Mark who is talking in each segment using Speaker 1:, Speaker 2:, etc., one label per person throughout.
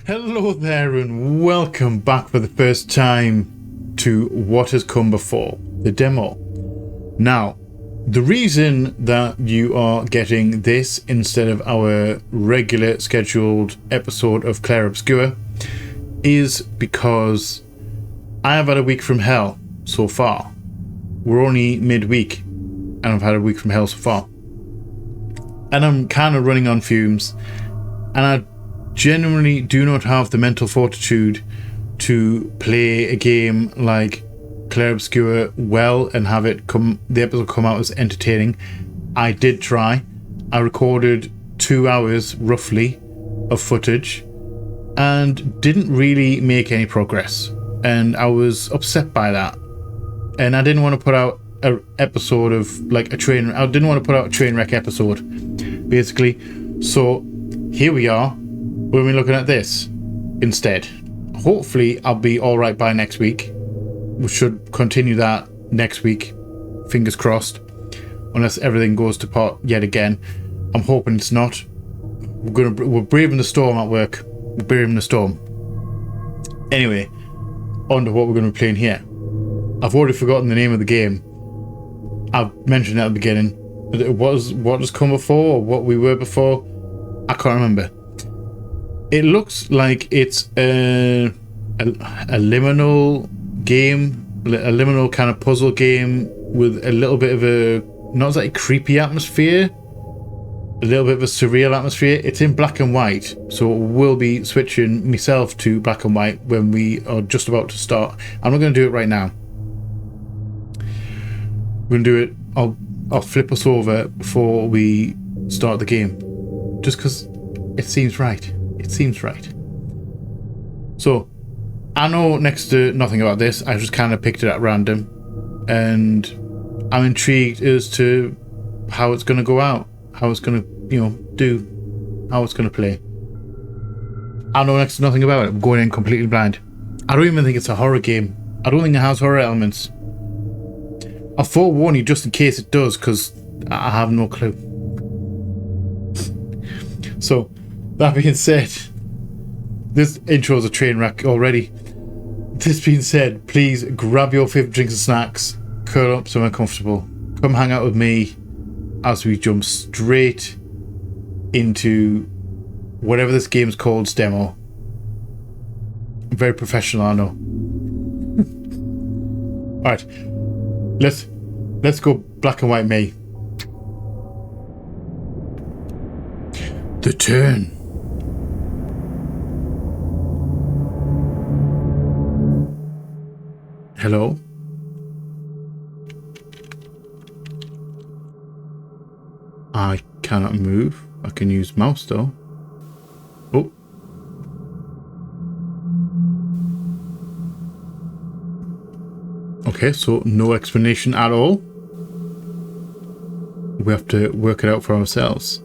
Speaker 1: Hello there and welcome back for the first time to what has come before, the demo. Now, the reason that you are getting this instead of our regular scheduled episode of Claire Obscure is because I have had a week from hell so far. We're only midweek and I've had a week from hell so far. And I'm kind of running on fumes, and I genuinely do not have the mental fortitude to play a game like Claire Obscure well and have the episode come out as entertaining. I did try. I recorded 2 hours roughly of footage and didn't really make any progress, and I was upset by that. And I didn't want to put out an episode of like I didn't want to put out a train wreck episode basically. So here we are. We're looking at this instead. Hopefully I'll be alright by next week. We should continue that next week, fingers crossed, unless everything goes to pot yet again. I'm hoping it's not. We're braving the storm at work. We're braving the storm. Anyway, on to what we're going to be playing here. I've already forgotten the name of the game. I've mentioned it at the beginning. It was what has come before, or what we were before. I can't remember. It looks like it's a liminal game, a liminal kind of puzzle game with a little bit of a, not exactly creepy atmosphere, a little bit of a surreal atmosphere. It's in black and white, so we'll be switching myself to black and white when we are just about to start. I'm not going to do it right now. We're going to do it, I'll flip us over before we start the game, just because it seems right. It seems right. So, I know next to nothing about this. I just kind of picked it at random, and I'm intrigued as to how it's going to go out, how it's going to, do, how it's going to play. I know next to nothing about it. I'm going in completely blind. I don't even think it's a horror game. I don't think it has horror elements. I'll forewarn you just in case it does, because I have no clue. So, that being said, this intro is a train wreck already. This being said, please grab your favourite drinks and snacks, curl up somewhere comfortable, come hang out with me as we jump straight into whatever this game's called's demo. I'm very professional, I know. Alright, let's go black and white me. The turn. Hello? I cannot move. I can use mouse though. Oh. Okay, so no explanation at all. We have to work it out for ourselves.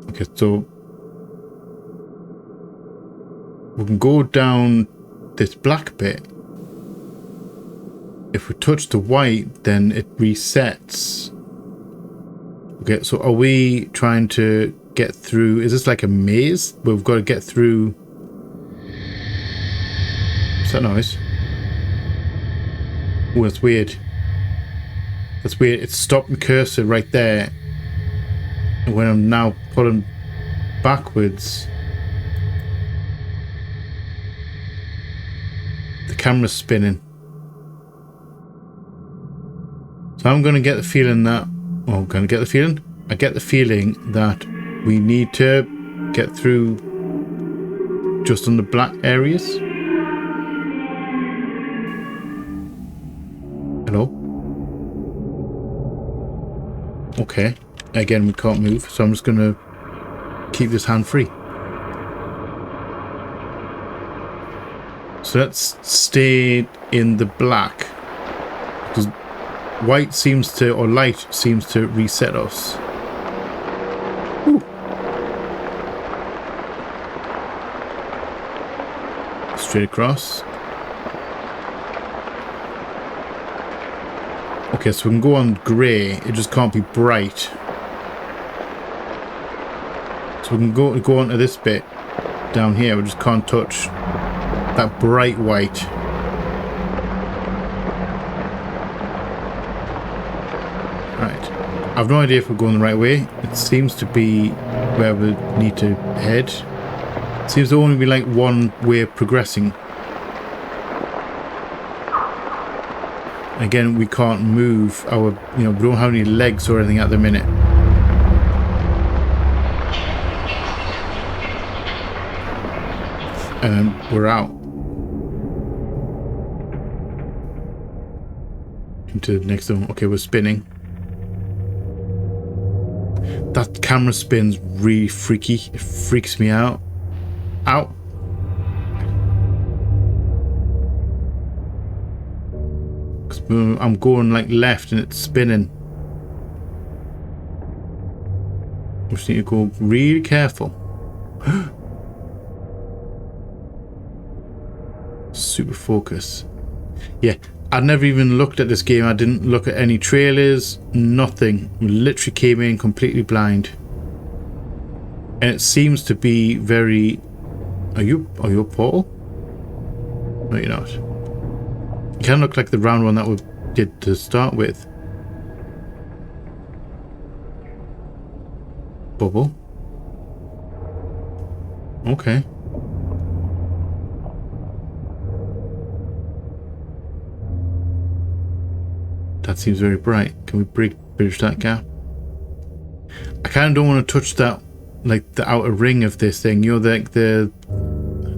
Speaker 1: Okay, so we can go down this black bit. If we touch the white, then it resets. Okay, so are we trying to get through? Is this like a maze? We've got to get through. What's that noise? Oh, that's weird. That's weird. It stopped the cursor right there. And when I'm now pulling backwards, the camera's spinning. So I'm going to get the feeling that, I get the feeling that we need to get through just on the black areas. Hello? Okay. Again, we can't move, so I'm just going to keep this hand free. So let's stay in the black, because white seems to, or light seems to reset us. Ooh. Straight across. Okay, so we can go on grey. It just can't be bright. So we can go onto this bit down here. We just can't touch that bright white. Right. I've no idea if we're going the right way. It seems to be where we need to head. It seems to only be like one way of progressing. Again, we can't move our, we don't have any legs or anything at the minute. And we're out. Into the next one. Okay, we're spinning. That camera spin's really freaky. It freaks me out. Ow. I'm going like left and it's spinning. We just need to go really careful. Super focus. Yeah, I'd never even looked at this game. I didn't look at any trailers, nothing. We literally came in completely blind. And it seems to be very... Are you a portal? No, you're not. You kind of look like the round one that we did to start with. Bubble. Okay. That seems very bright. Can we bridge that gap? I kind of don't want to touch that, like the outer ring of this thing. Like the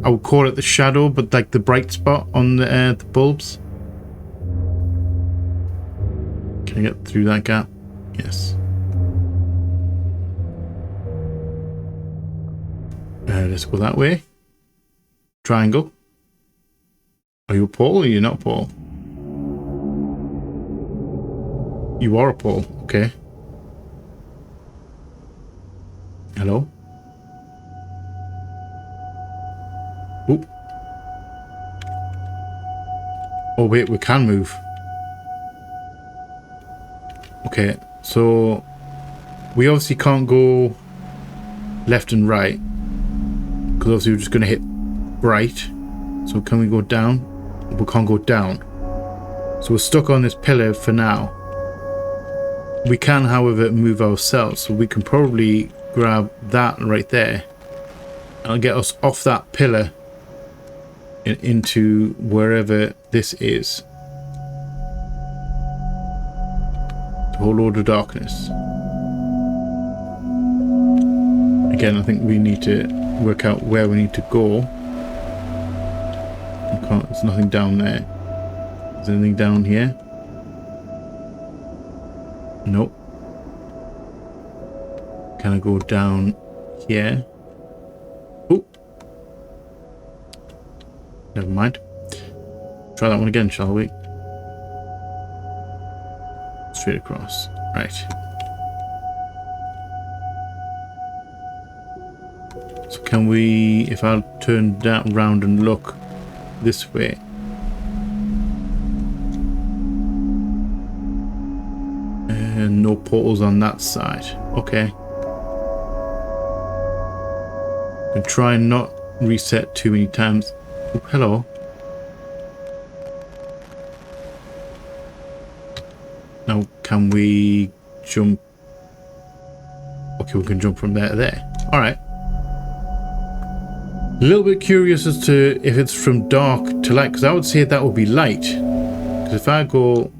Speaker 1: I would call it the shadow, but like the bright spot on the bulbs. Can I get through that gap? Yes. Let's go that way. Triangle. Are you a pole or are you not a pole? You are a pole. Okay. Hello? Oop. Oh wait, we can move. Okay, so we obviously can't go left and right because obviously we're just going to hit right. So can we go down? We can't go down. So we're stuck on this pillar for now. We can, however, move ourselves. So we can probably grab that right there. And get us off that pillar and into wherever this is. The whole load of darkness. Again, I think we need to work out where we need to go. There's nothing down there. Is there anything down here? Nope. Can I go down here? Oh. Never mind. Try that one again, shall we? Straight across. Right. So can we, if I turn that round and look this way. And no portals on that side. Okay. And try and not reset too many times. Oh, hello. Now, can we jump? Okay, we can jump from there to there. Alright. A little bit curious as to if it's from dark to light, because I would say that would be light. Because if I go...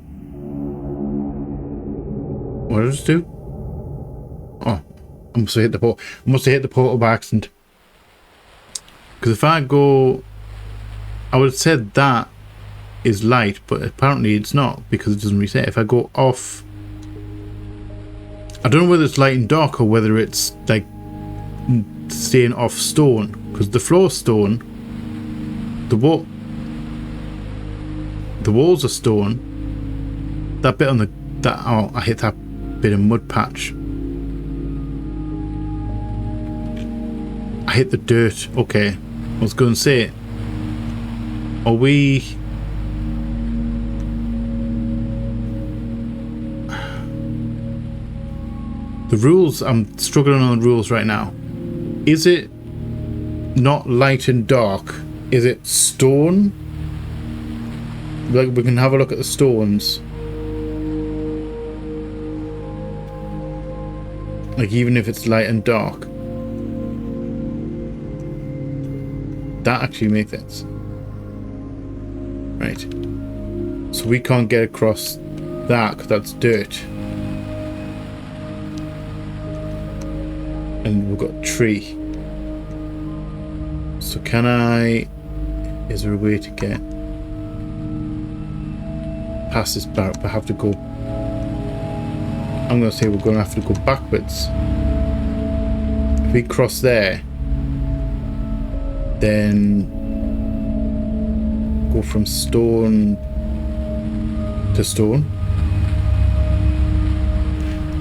Speaker 1: What did I just do? Oh, I must have hit the portal. I must have hit the portal by accident. Because if I go... I would have said that is light, but apparently it's not, because it doesn't reset. If I go off... I don't know whether it's light and dark, or whether it's like staying off stone. Because the floor's stone, the walls are stone. That bit on the oh, I hit that bit of mud patch. I hit the dirt. Okay, I was going to say, are we? The rules. I'm struggling on the rules right now. Is it not light and dark? Is it stone? Like, we can have a look at the stones. Like, even if it's light and dark. That actually makes sense. Right. So we can't get across that because that's dirt. And we've got a tree. So can I... Is there a way to get past this barrier? I have to go... I'm going to say we're going to have to go backwards. If we cross there, then go from stone to stone.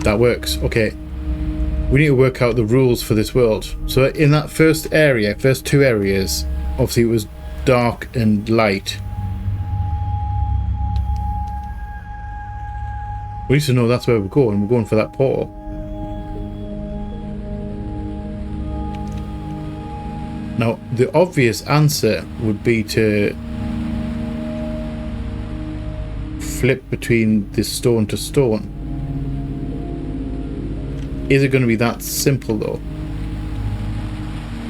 Speaker 1: That works. Okay. We need to work out the rules for this world. So in that first area, first two areas, obviously it was dark and light. We need to know that's where we're going. We're going for that portal. Now, the obvious answer would be to flip between this stone to stone. Is it going to be that simple, though?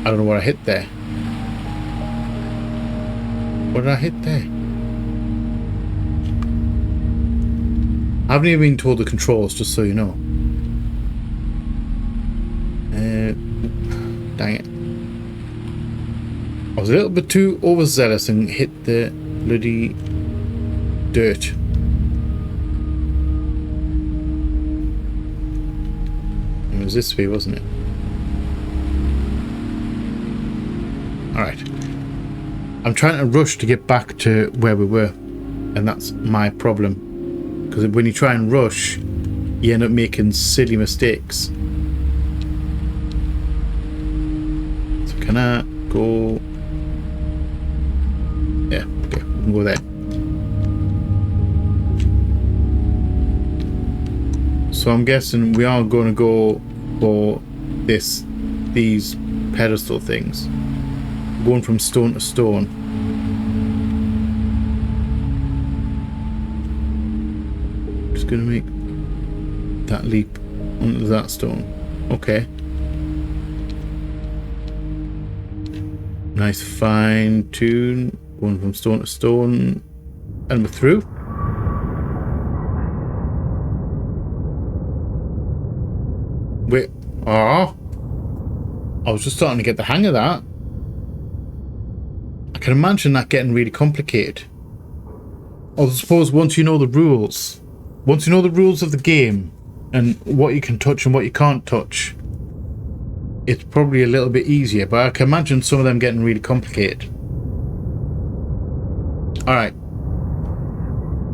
Speaker 1: I don't know what I hit there. What did I hit there? I haven't even been told the controls, just so you know. Dang it. I was a little bit too overzealous and hit the bloody dirt. It was this way, wasn't it? Alright. I'm trying to rush to get back to where we were, and that's my problem. Because when you try and rush, you end up making silly mistakes. So can I go... Yeah, okay, we can go there. So I'm guessing we are going to go for these pedestal things. Going from stone to stone. Just going to make that leap onto that stone. Okay. Nice fine tune. Going from stone to stone. And we're through. Wait. Ah. I was just starting to get the hang of that. I can imagine that getting really complicated. I suppose once you know the rules. Once you know the rules of the game and what you can touch and what you can't touch, it's probably a little bit easier, but I can imagine some of them getting really complicated. Alright.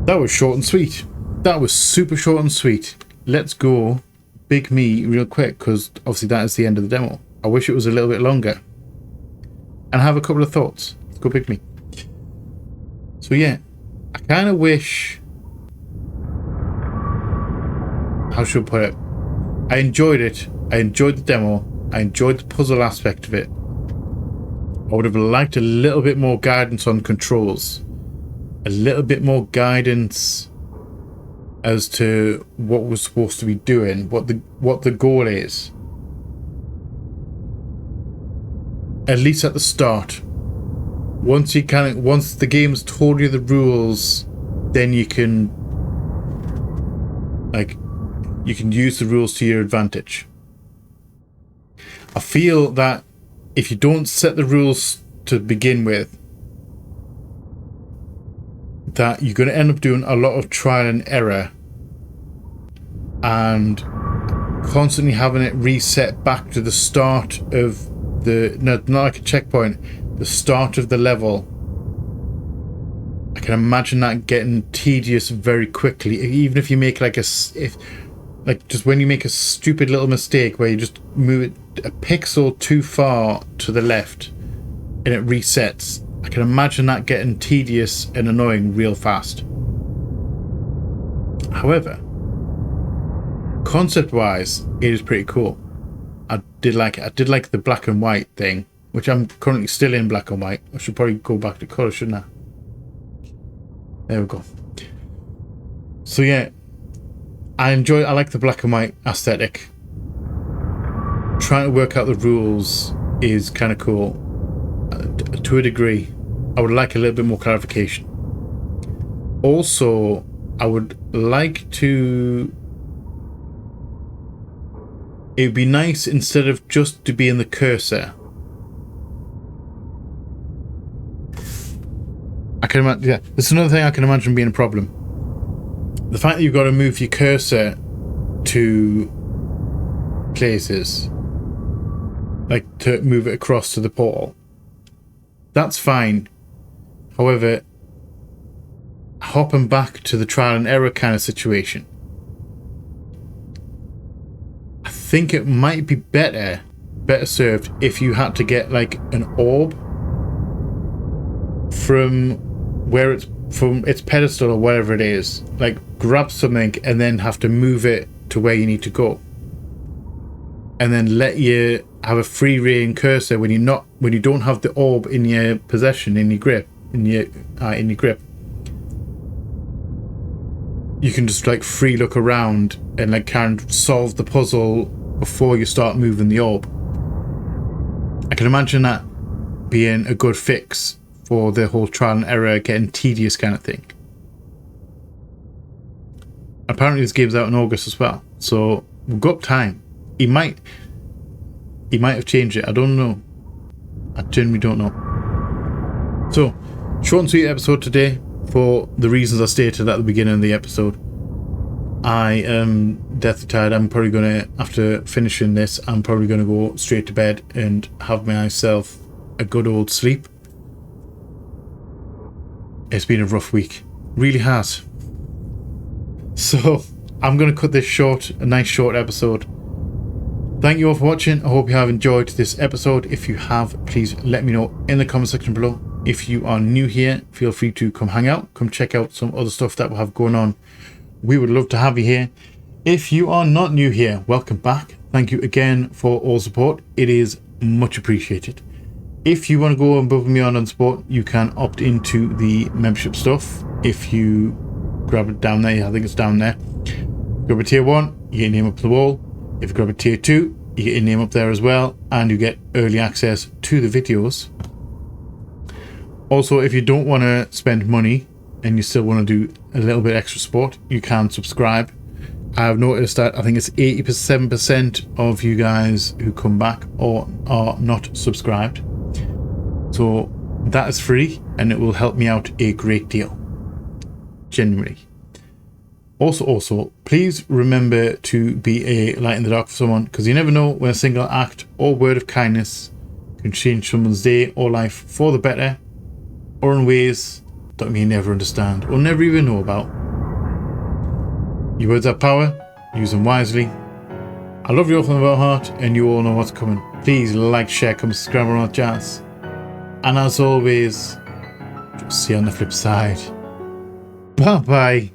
Speaker 1: That was short and sweet. That was super short and sweet. Let's go big me real quick, because obviously that is the end of the demo. I wish it was a little bit longer. And I have a couple of thoughts. Let's go big me. So yeah, I kind of wish... How should I put it? I enjoyed it. I enjoyed the demo. I enjoyed the puzzle aspect of it. I would have liked a little bit more guidance on controls. A little bit more guidance as to what we're supposed to be doing, what the goal is. At least at the start. Once the game's told you the rules, then you can use the rules to your advantage. I feel that if you don't set the rules to begin with, that you're going to end up doing a lot of trial and error and constantly having it reset back to the start of the... not like a checkpoint, the start of the level. I can imagine that getting tedious very quickly, even if you make just when you make a stupid little mistake where you just move it a pixel too far to the left and it resets. I can imagine that getting tedious and annoying real fast. However, concept-wise, it is pretty cool. I did like it. I did like the black and white thing, which I'm currently still in black and white. I should probably go back to colour, shouldn't I? There we go. So yeah, I like the black and white aesthetic. Trying to work out the rules is kind of cool. To a degree, I would like a little bit more clarification. Also, I would like to... It would be nice instead of just to be in the cursor. I can imagine, yeah, there's another thing I can imagine being a problem. The fact that you've got to move your cursor to places, like to move it across to the portal, that's fine. However, hopping back to the trial and error kind of situation, I think it might be better served if you had to get like an orb from where it's from its pedestal or wherever it is, like grab something and then have to move it to where you need to go, and then let you have a free reign cursor when you don't have the orb in your possession, in your grip, you can just like free look around and like kind of solve the puzzle before you start moving the orb. I can imagine that being a good fix for the whole trial and error getting tedious kind of thing. Apparently this game's out in August as well, so we've got time. He might have changed it, I don't know. I genuinely don't know. So, short and sweet episode today for the reasons I stated at the beginning of the episode. I am deathly tired. I'm probably going to, after finishing this, I'm probably going to go straight to bed and have myself a good old sleep. It's been a rough week. Really has. So, I'm going to cut this short, a nice short episode. Thank you all for watching. I hope you have enjoyed this episode. If you have, please let me know in the comment section below. If you are new here, feel free to come hang out. Come check out some other stuff that we have going on. We would love to have you here. If you are not new here, welcome back. Thank you again for all support. It is much appreciated. If you want to go above and beyond on support, you can opt into the membership stuff. If you grab it down there, I think it's down there. Grab a tier 1, you get your name up the wall. If you grab a tier 2, you get your name up there as well, and you get early access to the videos. Also, if you don't want to spend money and you still want to do a little bit extra support, you can subscribe. I've noticed that I think it's 87% of you guys who come back or are not subscribed. So that is free and it will help me out a great deal. Genuinely. Also, please remember to be a light in the dark for someone, because you never know when a single act or word of kindness can change someone's day or life for the better, or in ways that we never understand or never even know about. Your words have power, use them wisely. I love you all from the heart, and you all know what's coming. Please like, share, comment, subscribe, and all that jazz. And as always, see you on the flip side. Bye bye.